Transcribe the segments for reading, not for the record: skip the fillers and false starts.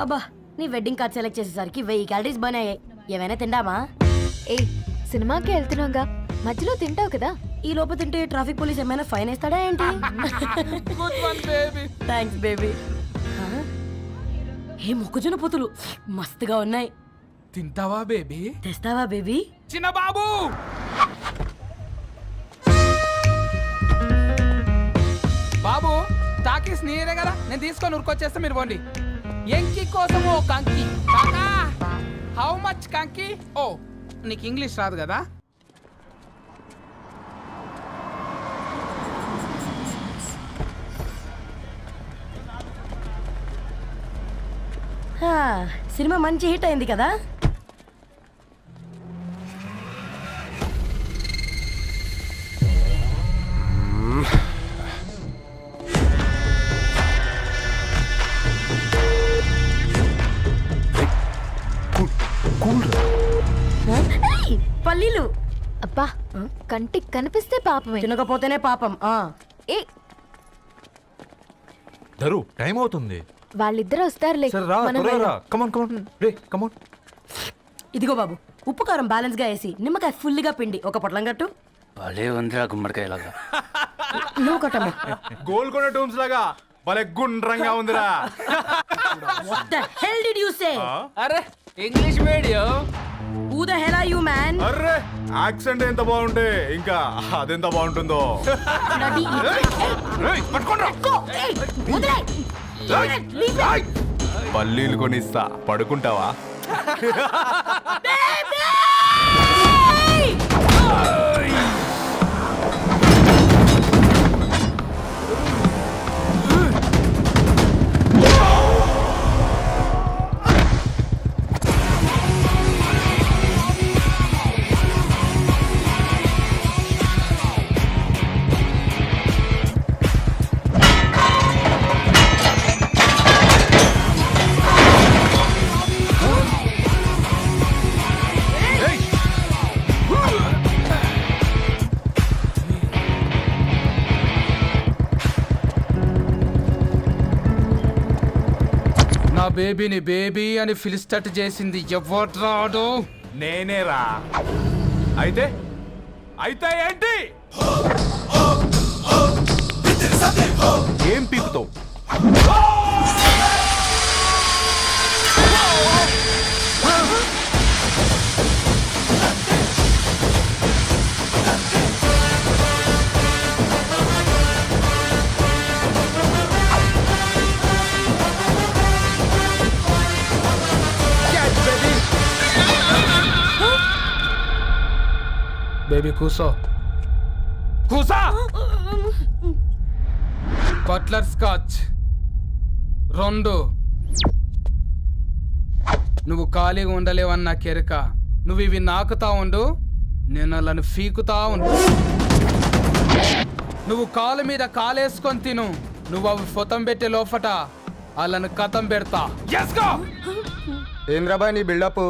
అబ్బా నీ wedding card select చేసేసరికి 1000 క్యాలరీస్ బర్న్ అయ్యాయి. ఏమైనా తిందామా? ఏ సినిమాకి వెళ్తున్నాగా, మధ్యలో తింటావు కదా. ఈ లోపు తింటే ట్రాఫిక్ పోలీస్ ఏమైనా ఫైన్ వేస్తాడా ఏంటి? Thanks baby. ఏ మొక్కజొన్న పొతులు మస్తుగా ఉన్నాయి. తింటావా బేబీ? తెస్తావా బేబీ? చిన్న బాబు బాబు టాకీస్ నీరే కదా, నేను తీసుకొని ఉరికొచ్చేస్తా, మీరు పోండి. ఎంకి కోసం ఓ కంకి కాకా. హౌ మచ్ కంకి? ఓ నీకు ఇంగ్లీష్ రాదు కదా. సినిమా మంచి హిట్ అయింది కదా. పల్లీలు అబ్బా కంటికి కనిపిస్తే పాపమే, తినకపోతేనే పాపం. ఏ ధరు టైం అవుతుంది. వాళ్ళిద్దరూ వస్తారులే. మనం వెళ్దాం. ఇదిగో బాబు, ఉప్పు కారం బ్యాలెన్స్ గా వేసి నిమ్మకాయ ఫుల్ గా పిండి ఒక పొట్లం కట్టు. భలే ఉందిరా గుమ్మడికాయలాగా. నువ్వు కట్టమ్మా. గోల్కొండ టూమ్స్ లాగా భలే గుండ్రంగా ఉందిరా. What the hell did you say? అరే English medium. Who the hell are you, man? Array accent ఎంత బాగుంటే ఇంకా అదెంత బాగుంటుందో. Bloody idiot. Hey, go. Hey, వదిలేయ్. Leave it. పల్లీలు కొనిస్తా, పడుకుంటావా? Baby! నా బేబీని బేబీ అని ఫిలిస్టట్ చేసింది ఎవడ్రాడు? నేనేరా. అయితే అయితే ఏంటి? ఏం పీకుతావు? బేబీ కూసో, కూసా. Buttler scotch 2. నువ్వు ఖాళీగా ఉండలేవన్న కెరక. నువ్వు ఇవి నాకుతా ఉండు, నేను వాళ్ళని ఫీకుతా ఉండు. నువ్వు కాలు మీద కాలేసుకొని తిను. నువ్వు అవి ఫొతం పెట్టే లోపట వాళ్ళని కథం పెడతా. ఏం రాబాయ్ నీ బిల్డప్?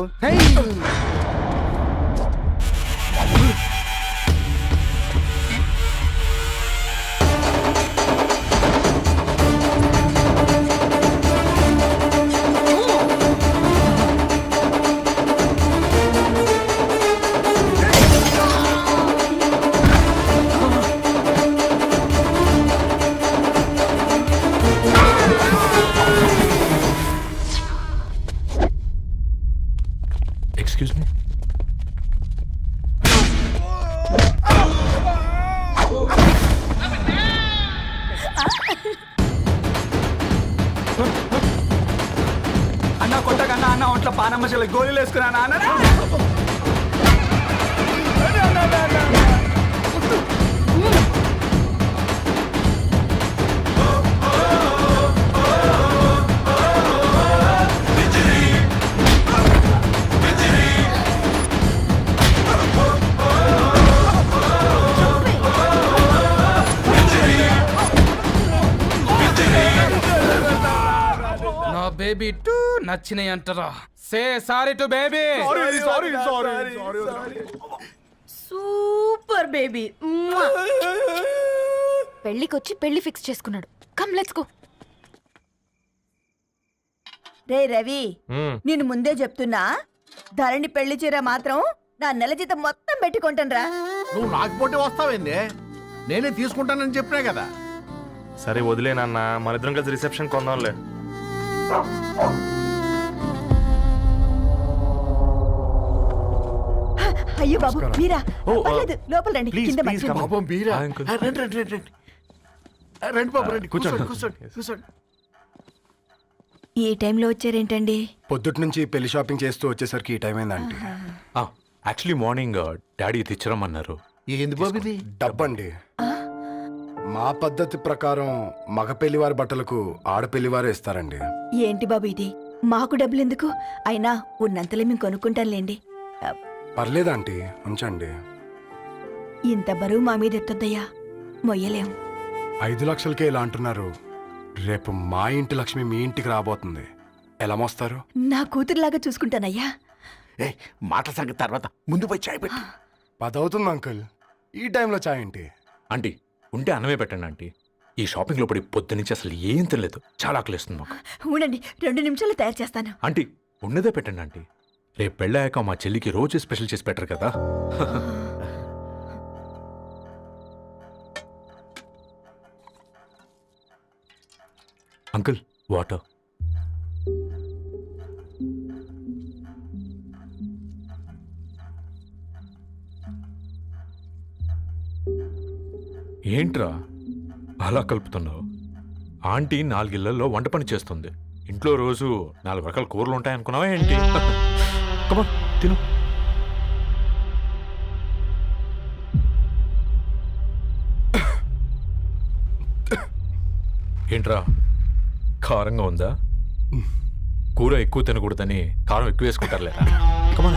Excuse me. అన్న కొట్టకన్నా అన్న ఒంట్లో పానమ్మశల గోళీలు వేసుకున్నా అన్న. నా బేబీ టూ నచ్చినాయి అంటారా? Say sorry to baby. Super baby. పెళ్ళికొచ్చి పెళ్లి ఫిక్స్ చేసుకున్నాడు. Come let's go. రే రవి నేను ముందే చెప్తున్నా, ధరణి పెళ్లి చీర మాత్రం నా నెల జీతం మొత్తం పెట్టుకుంటానురా. నువ్వు నాకు పోటీ వస్తావేంది? నేనే తీసుకుంటానని చెప్పినా కదా. సరే వదిలేనన్నా, మన ఇద్దరం కలిసి రిసెప్షన్ కొందాంలే. అయ్యో బాబు మీరా? ఓ, పర్లేదు, లోపల రండి. ప్లీజ్, కింద ప్లీజ్, మంచం. come on. బాబు మీరా? ఆ, అంకుల్. రండి రండి రండి రండి. రండి బాబు రండి, కూర్చోండి కూర్చోండి కూర్చోండి. ఈ టైంలో వచ్చారేంటండి? పొద్దుటి నుంచి పెళ్లి షాపింగ్ చేస్తూ వచ్చేసరికి ఈ టైం అయిందండి. యాక్చువల్లీ మార్నింగ్ డాడీ తెచ్చిరమ్మన్నారు. ఏంది బాబు ఇది? డబ్బండి. మా పద్ధతి ప్రకారం మగ పెళ్లివారి బట్టలకు ఆడపెళ్లివారే ఇస్తారండి. ఏంటి బాబు ఇది? మాకు డబ్బులు ఎందుకు? అయినా ఉన్నంతలే మేము కొనుక్కుంటాంలేండి. పర్లేదంటీ, ఉంచండి. ఇంత బరువు మా మీద ఎత్తొద్దయ్యా, మొయ్యలేం. 5 లక్షలకే ఇలా అంటున్నారు. రేపు మా ఇంటి లక్ష్మి మీ ఇంటికి రాబోతుంది. ఎలా మోస్తారు? నా కూతురులాగా చూసుకుంటానయ్యా. ఏ మాటల సంగతి తర్వాత, ముందు పోయి చాయ్ పెట్టి. 10 అవుతుంది అంకుల్, ఈ టైంలో చాయ్ ఏంటి? ఆంటీ ఉంటే అన్నమే పెట్టండి ఆంటీ. ఈ షాపింగ్లో పడి పొద్దు నుంచి అసలు ఏం తినలేదు, చాలా ఆకలిస్తుంది మాకు. ఉండండి, 2 నిమిషాలు తయారు చేస్తాను. ఆంటీ ఉన్నదే పెట్టండి ఆంటీ. రేపు పెళ్ళాక మా చెల్లికి రోజు స్పెషల్ చేసి పెట్టరు కదా. Uncle water. ఏంట్రా అలా కలుపుతున్నావు? ఆంటీ 4 ఇళ్లలో వంట పని చేస్తుంది. ఇంట్లో రోజు 4 రకాల కూరలు ఉంటాయనుకున్నావా ఏంటి? కమా తిను. ఏంట్రా కారంగా ఉందా? కూర ఎక్కువ తినకూడదని కారం ఎక్కువ వేసుకుంటారులేరా. కమా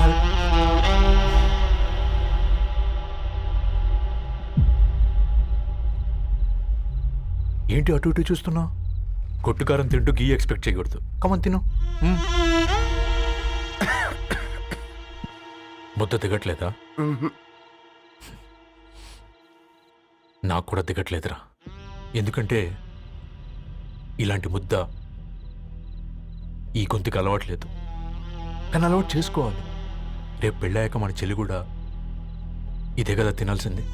ఏంటి అటు ఇటు చూస్తున్నావు? కొట్టుకారం తింటూ గీ ఎక్స్పెక్ట్ చేయకూడదు. కమన్ తిను. ముద్ద దిగట్లేదా? నాకు కూడా దిగట్లేదురా. ఎందుకంటే ఇలాంటి ముద్ద ఈ గొంతుకి అలవాట్లేదు. కానీ అలవాటు చేసుకోవాలి. రేపు పెళ్ళాక మన చెల్లి కూడా ఇదే కదా తినాల్సింది.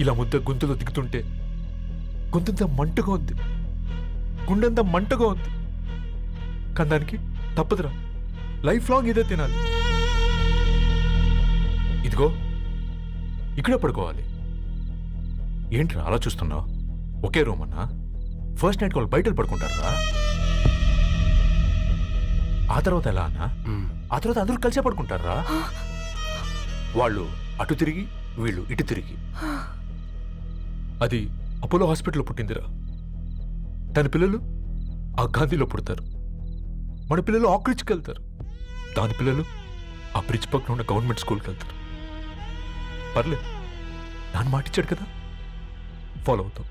ఇలా ముద్ద గొంతులో దిగుతుంటే గొంతంతా మంటగా ఉంది, గుండెంతా మంటగా ఉంది. కానీ దానికి తప్పదురా, లైఫ్ లాంగ్ ఇదే తినాలి. ఇదిగో ఇక్కడే పడుకోవాలి. ఏంట్రా అలా చూస్తున్నావు? ఒకే రూమ్ అన్నా? ఫస్ట్ నైట్ వాళ్ళు బయట పడుకుంటారా? ఆ తర్వాత ఎలా అన్నా? ఆ తర్వాత అందరూ కలిసే పడుకుంటారా? వాళ్ళు అటు తిరిగి వీళ్ళు ఇటు తిరిగి. అది అపోలో హాస్పిటల్లో పుట్టిందిరా. తన పిల్లలు ఆ గాంధీలో పుడతారు. మన పిల్లలు ఆక్రిడ్జ్కి వెళ్తారు. దాని పిల్లలు ఆ బ్రిడ్జ్ పక్కన ఉన్న గవర్నమెంట్ స్కూల్కి వెళ్తారు. పర్లేదు, నాన్న మాటిచ్చాడు కదా, ఫాలో అవుతాం.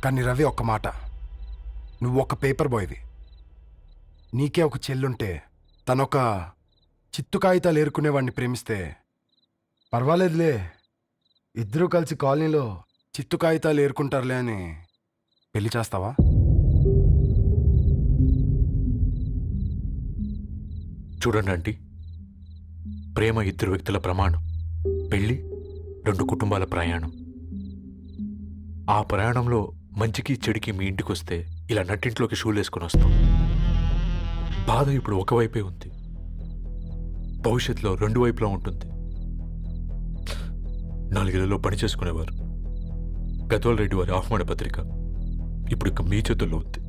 కానీ రవి, ఒక్క మాట. నువ్వు ఒక పేపర్ బాయ్వి. నీకే ఒక చెల్లుంటే తనొక చిత్తు కాగితాలు ఏరుకునేవాడిని ప్రేమిస్తే పర్వాలేదులే, ఇద్దరూ కలిసి కాలనీలో చిత్తు కాగితాలు ఏరుకుంటారులే అని పెళ్లి చేస్తావా? చూడండి ఆంటీ, ప్రేమ 2 వ్యక్తుల ప్రమాణం, పెళ్లి 2 కుటుంబాల ప్రయాణం. ఆ ప్రయాణంలో మంచికి చెడుకి మీ ఇంటికి వస్తే ఇలా నట్టింట్లోకి షూలు వేసుకుని వస్తాం. బాధ ఇప్పుడు ఒకవైపే ఉంది, భవిష్యత్తులో 2 వైపులా ఉంటుంది. 4 ఇళ్లలో పని చేసుకునేవారు గద్వాల్ రెడ్డి వారి ఆహ్వాన పత్రిక ఇప్పుడు ఇక మీ చేతుల్లో ఉంది.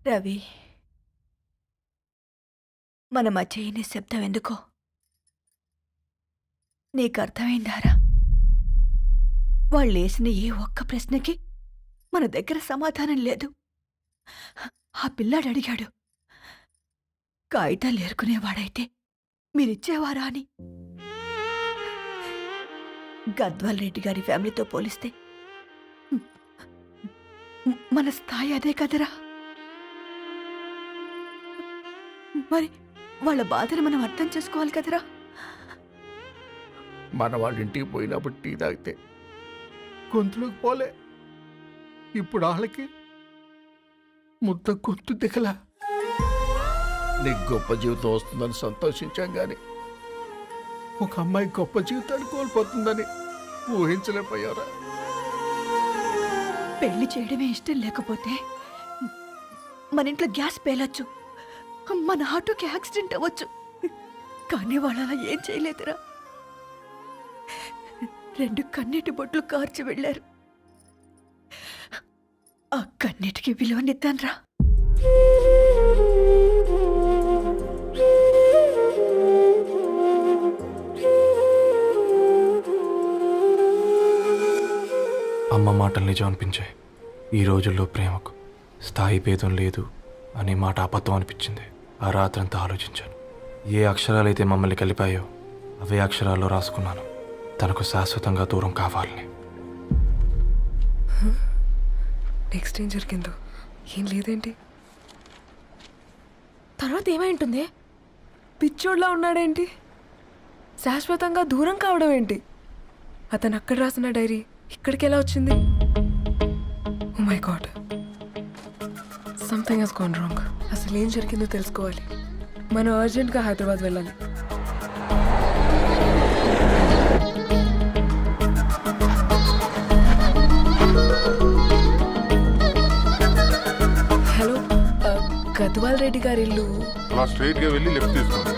రవి, మన మధ్య ఈ నిశ్శబ్దం ఎందుకో నీకు అర్థమైందారా? వాళ్ళు వేసిన ఏ ఒక్క ప్రశ్నకి మన దగ్గర సమాధానం లేదు. ఆ పిల్లాడు అడిగాడు, కాగితాలు ఏరుకునేవాడైతే మీరిచ్చేవారా అని. గద్వాల్ రెడ్డి గారి ఫ్యామిలీతో పోలిస్తే మన స్థాయి అదే కదరా. మరి వాళ్ళ బాధను మనం అర్థం చేసుకోవాలి కదరా. మన వాళ్ళ ఇంటికి పోయినప్పుడు టీ తాగితే గొంతులోకి పోలే, ఇప్పుడు వాళ్ళకి ముద్ద గొంతు దిగలా. నీకు గొప్ప జీవితం వస్తుందని సంతోషించాం కానీ ఒక అమ్మాయి గొప్ప జీవితాన్ని కోల్పోతుందని ఊహించలేకపోయారా? పెళ్లి చేయడమే ఇష్టం లేకపోతే మన ఇంట్లో గ్యాస్ పేలొచ్చు, మన ఆటోకి యాక్సిడెంట్ అవ్వచ్చు, కానీ వాళ్ళు అలా ఏం చేయలేదురా. 2 కన్నీటి బొట్లు కార్చి వెళ్ళారు. ఆ కన్నీటికి విలువనిద్దాన్రా. అమ్మ మాటలు నిజం అనిపించాయి. ఈ రోజుల్లో ప్రేమకు స్థాయి భేదం లేదు అనే మాట అబద్ధం అనిపించింది. ఆ రాత్రంతా ఆలోచించాను. ఏ అక్షరాలైతే మమ్మల్ని కలిపాయో అవే అక్షరాల్లో రాసుకున్నాను, తనకు శాశ్వతంగా దూరం కావాలని. నెక్స్ట్ ఏం జరిగిందో ఏం లేదేంటి? తర్వాత ఏమై ఉంటుంది? పిచ్చోడ్లా ఉన్నాడేంటి? శాశ్వతంగా దూరం కావడం ఏంటి? అతను అక్కడ రాసిన డైరీ ఇక్కడికి ఎలా వచ్చింది? Oh my god, something has gone wrong. అసలు ఏం జరిగిందో తెలుసుకోవాలి. మనం అర్జెంట్గా హైదరాబాద్ వెళ్ళాలి. హలో, గద్వాల్ రెడ్డి గారి ఇల్లు. అలా స్ట్రైట్ గా వెళ్ళి లెఫ్ట్ తీసుకోండి.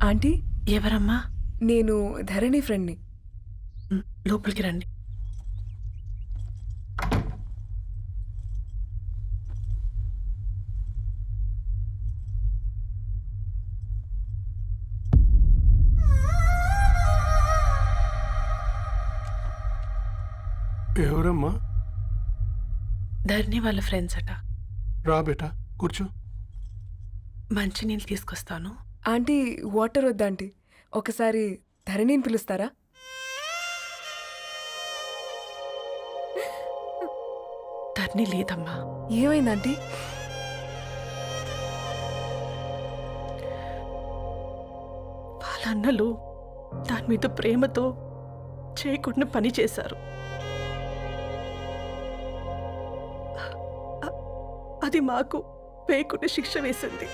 ఆంటీ, ఎవరమ్మా? నేను ధరణి ఫ్రెండ్ని. లోపలికి రండి. ఎవరమ్మా? ధరణి వాళ్ళ ఫ్రెండ్స్ అట. రా బేటా, కూర్చో. మంచినీళ్ళు తీసుకొస్తాను. ఆంటీ, వాటర్ వద్దా ఆంటీ? ఒకసారి ధరణిని పిలుస్తారా? ధరణి లేదమ్మా. ఏమైంది ఆంటీ? వాళ్ళ అన్నలు దాని మీద ప్రేమతో చేయకుండా పని చేశారు. అది మాకు వేయకుండా శిక్ష వేసింది.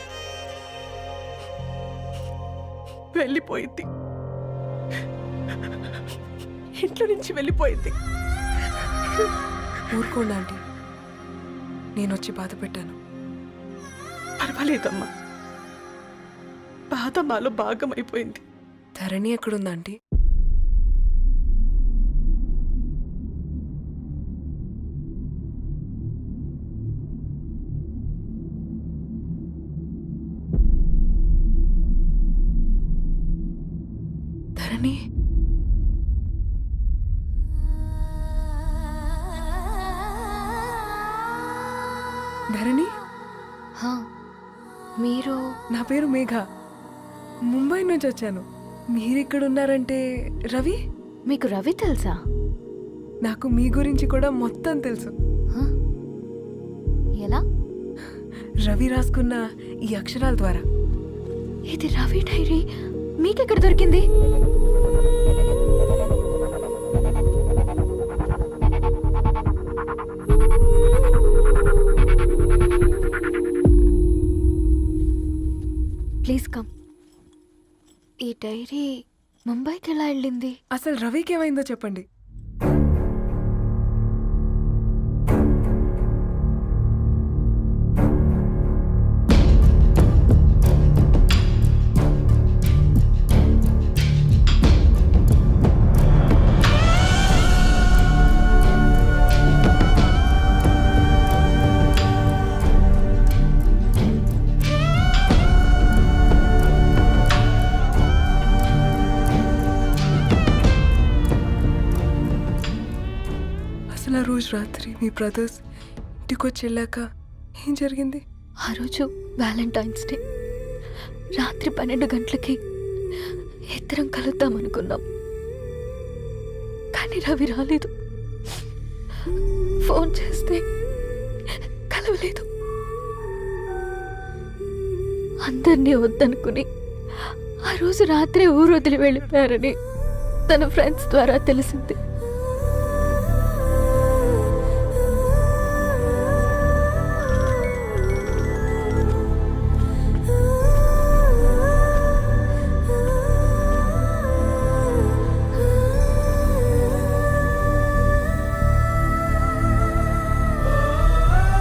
వెళ్ళిపోయింది, ఇంట్లో నుంచి వెళ్ళిపోయింది. ఊరుకోండి ఆంటీ, నేను వచ్చి బాధ పెట్టాను. పర్వాలేదమ్మా, బాధ మాలో భాగం అయిపోయింది. ధరణి ఎక్కడుందా ఆంటీ? ధరణి, ధరణి, మీరు? నా పేరు మేఘ, ముంబై నుంచి వచ్చాను. మీరిక్కడ ఉన్నారంటే రవి? మీకు రవి తెలుసా? నాకు మీ గురించి కూడా మొత్తం తెలుసు. ఎలా? రవి రాసుకున్న ఈ అక్షరాల ద్వారా. ఇది రవి డైరీ మీకెక్కడ దొరికింది? Please come. ఈ డైరీ ముంబైకి ఎలా వెళ్ళింది? అసలు రవికి ఏమైందో చెప్పండి. అసలు ఆ రోజు రాత్రి మీ బ్రదర్స్ ఇంటికి వచ్చి వెళ్ళాక ఏం జరిగింది? ఆ రోజు వ్యాలంటైన్స్ డే రాత్రి 12 గంటలకి ఇద్దరం కలుద్దాం అనుకున్నాం. కానీ రవి రాలేదు. ఫోన్ చేస్తే కలవలేదు. అందరినీ వద్దనుకుని ఆ రోజు రాత్రి ఊరు వదిలి వెళ్ళిపోయారని తన ఫ్రెండ్స్ ద్వారా తెలిసింది.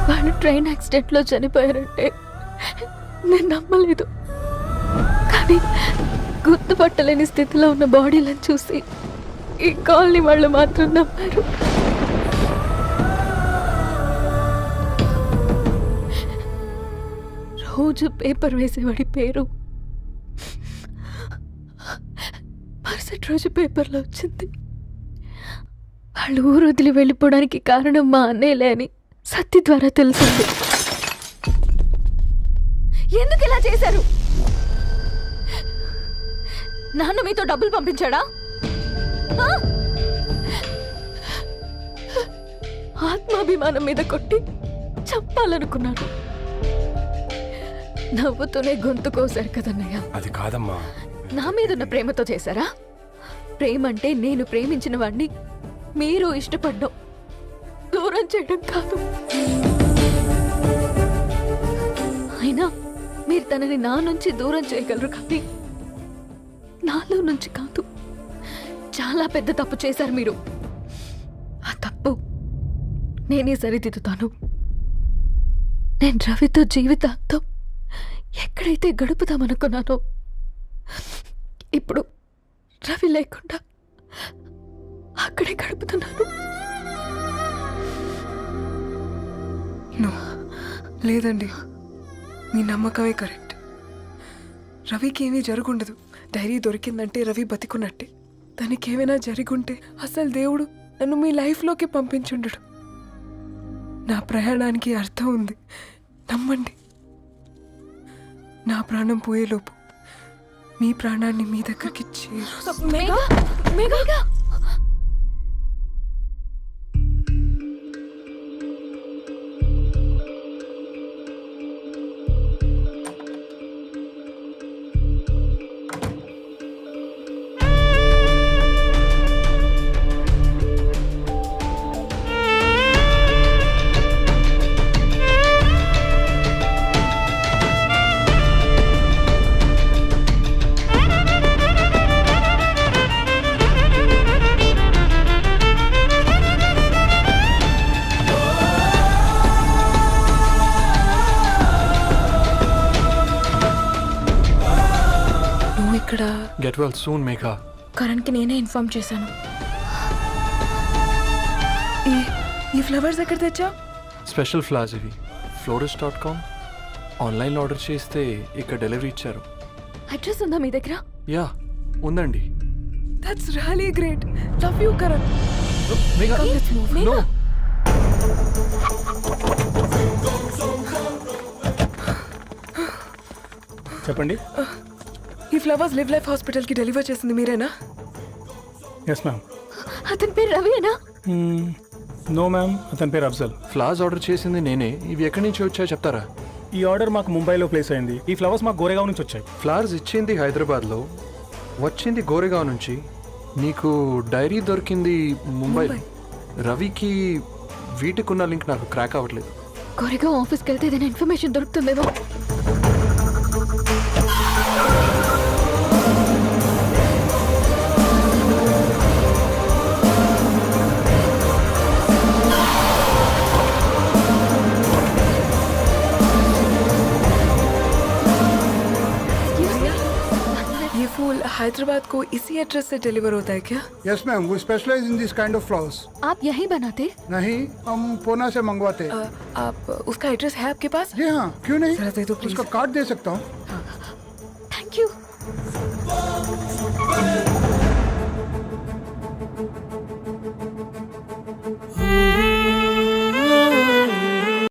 వాళ్ళు ట్రైన్ యాక్సిడెంట్లో చనిపోయారంటే నేను నమ్మలేదు. కానీ గుర్తుపట్టలేని స్థితిలో ఉన్న బాడీలను చూసి ఈ కాలనీ వాళ్ళు మాత్రం నమ్మారు. రోజు పేపర్ వేసేవాడి పేరు మరుసటి రోజు పేపర్లో వచ్చింది. వాళ్ళు ఊరు వదిలి వెళ్ళిపోవడానికి కారణం మా అన్నయ్యలే అని సత్తి ద్వారా తెలిసింది. ఎందుకు ఇలా చేశారు? నాన్న మీతో డబ్బులు పంపించాడా? ఆ? ఆత్మాభిమానం మీద కొట్టి చంపాలనుకున్నాను. నవ్వుతూనే గొంతు కోసారు కదన్నయ్య. అది కాదమ్మా. నా మీదున్న ప్రేమతో చేశారా? ప్రేమ అంటే నేను ప్రేమించిన వాడిని మీరు ఇష్టపడ్డం, దూరం చేయడం కాదు. అయినా మీరు తనని నా నుంచి దూరం చేయగలరు, కానీ నాలో నుంచి కాదు. చాలా పెద్ద తప్పు చేశారు మీరు. ఆ తప్పు నేనే సరిదిద్దుతాను. నేను రవితో జీవితాంతం ఎక్కడైతే గడుపుదామనుకున్నానో ఇప్పుడు రవి లేకుండా అక్కడే గడుపుతున్నాను. నో, లేదండి, మీ నమ్మకమే కరెక్ట్. రవికి ఏమీ జరుగుండదు. డైరీ దొరికిందంటే రవి బతికున్నట్టే. తనకేమైనా జరిగుంటే అసలు దేవుడు నన్ను మీ లైఫ్లోకి పంపించుండడు. నా ప్రయాణానికి అర్థం ఉంది, నమ్మండి. నా ప్రాణం పోయేలోపు మీ ప్రాణాన్ని మీ దగ్గరికి ఇక్కడ గెట్ వెల్ సూన్ మేఘా. కరణ్కి నేనే ఇన్ఫార్మ్ చేశాను. ఈ ఫ్లవర్స్ ఎక్కడ తెచ్చా? స్పెషల్ ఫ్లవర్స్ ఇవి. florist.com ఆన్లైన్లో ఆర్డర్ చేస్తే ఇక్కడ డెలివరీ ఇచ్చారు. అడ్రస్ ఉందా మీ దగ్గర? యా ఉందండి. That's really great. Love you Karan. Megha no. చెప్పండి. ఈ ఫ్లవర్స్ లివ్ లైఫ్ హాస్పిటల్కి డెలివర్ చేసింది మీరేనా? Yes ma'am. అతని పేరు రవియేనా? నో మ్యామ్, అతని పేరు అఫ్జల్. ఫ్లవర్స్ ఆర్డర్ చేసింది నేనే. ఇవి ఎక్కడి నుంచి వచ్చాయో చెప్తారా? ఈ ఆర్డర్ మాకు ముంబైలో ప్లేస్ అయింది. ఈ ఫ్లవర్స్ మాకు గోరేగావ్ నుంచి వచ్చాయి. ఫ్లవర్స్ ఇచ్చింది హైదరాబాద్లో, వచ్చింది గోరేగావ్ నుంచి. నీకు డైరీ దొరికింది ముంబై. రవికి వీటికున్న లింక్ నాకు క్రాక్ అవ్వట్లేదు. కోరిగా ఆఫీస్కి వెళ్తే ఏదైనా ఇన్ఫర్మేషన్ దొరుకుతుందేమో. फूल हैदराबाद को इसी एड्रेस से डिलीवर होता है क्या? Yes ma'am, we specialize in this kind of flowers. आप यहीं बनाते? नहीं, हम पूना से मंगवाते हैं. आप उसका एड्रेस है आपके पास? जी हाँ, क्यों नहीं? जरा दे दो प्लीज. उसका कार्ड दे सकता हूँ.